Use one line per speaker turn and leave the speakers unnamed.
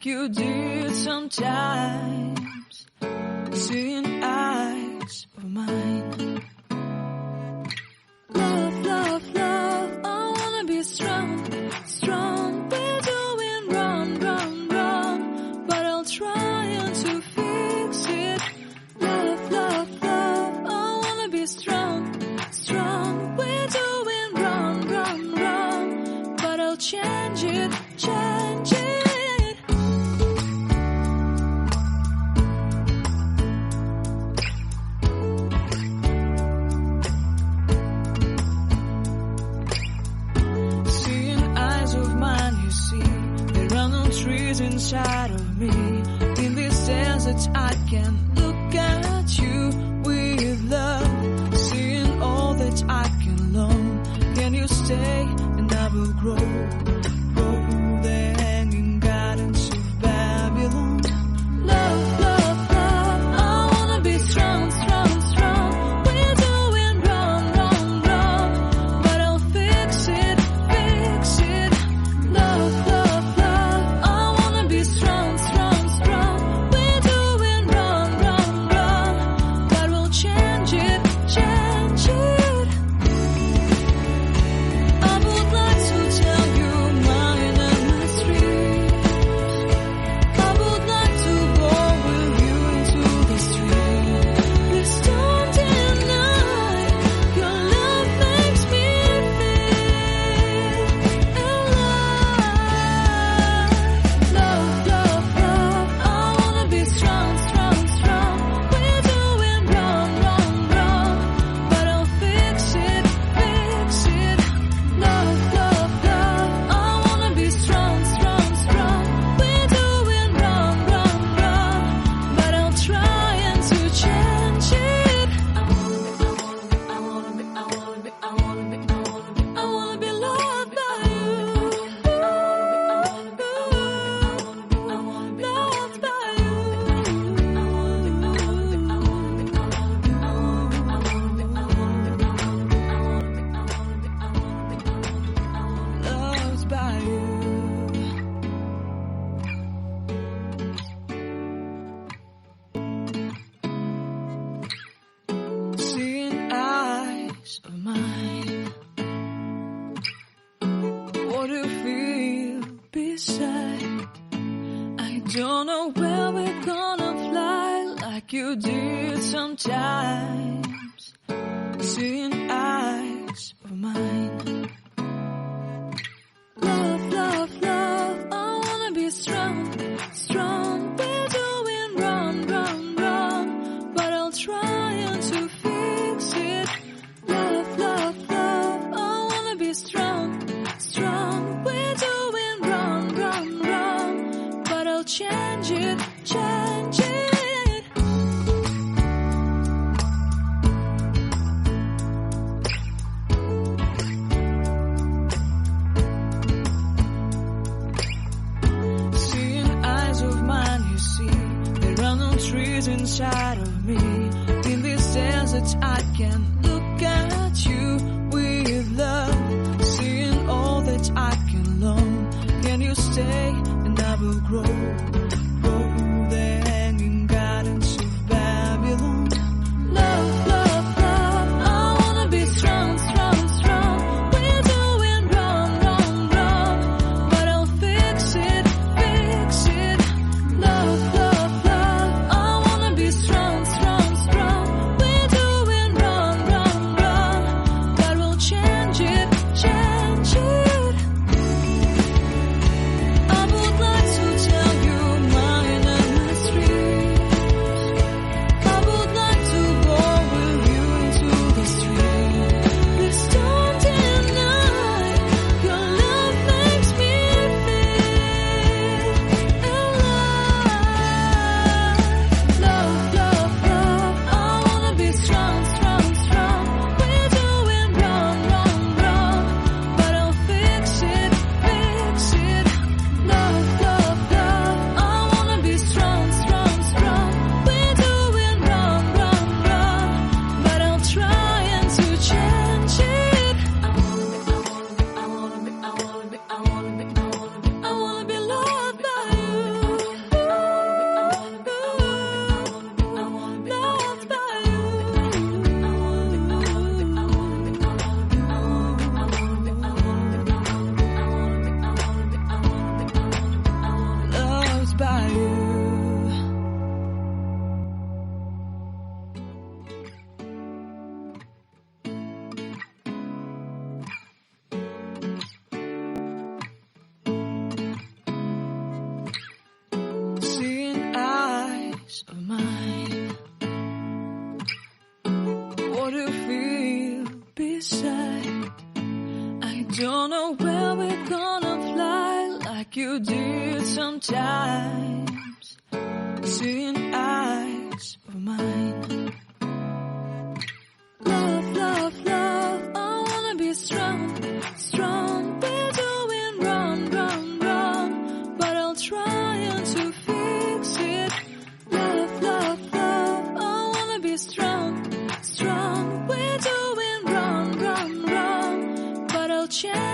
you did sometimes, seeing eyes of mine. Love, love, love, I wanna be strong, strong. We're doing wrong, wrong, wrong, but I'll try to fix it. Love, love, love, I wanna be strong, strong. We're doing wrong, wrong, wrong, but I'll change it, change it. Trees inside of me. In this desert I can look at you with love, seeing all that I can learn. Can you stay and I will grow, grow the hanging gardens of Babylon. Love, love, love, I wanna be strong, strong, strong. We're doing wrong, wrong, wrong, but I'll fix it, fix it. Love, love, strong, strong, strong. We're doing wrong, wrong, wrong, but we'll change it, change it. I would like to tell you mine and my streets. I would like to go with you into the street. Please don't deny your love makes me feel alive. Love, love, love, I wanna be strong, strong, strong. We're doing wrong, wrong, wrong, but I'll fix it, fix it. Love, love, love, I wanna be strong, strong, strong. We're doing wrong, wrong, wrong, but I'll try to change it. I wanna be loved by you. Loved by loved by you. Seeing eyes of mine. What do you feel beside? I don't know where we're gonna fly like you did sometimes. Seeing eyes of mine. Love, love, love, I wanna be strong, strong. We're doing wrong, wrong, wrong, but I'll try to fix it. Love, love, love, I wanna be strong, strong. We're doing wrong, wrong, wrong, but I'll change it, change it. Seeing eyes of mine, you see, there are no trees inside of me. In this desert I can look at you with love, seeing all that I can learn. Can you stay and I will grow, grow the hanging gardens of Babylon. Love, love, love, I wanna be strong, strong, strong. We're doing wrong, wrong, wrong, but I'll fix it, fix it. Love, love, love, I wanna be strong, strong, strong. We're doing wrong, wrong, say, I don't know where we're gonna fly like you did sometimes, seeing eyes of mine. Love, love, love, I wanna be strong, strong. We're doing wrong, wrong, wrong, but I'll try to fix it. Love, love, love, I wanna be strong, strong. We're doing wrong, wrong, wrong, but I'll change.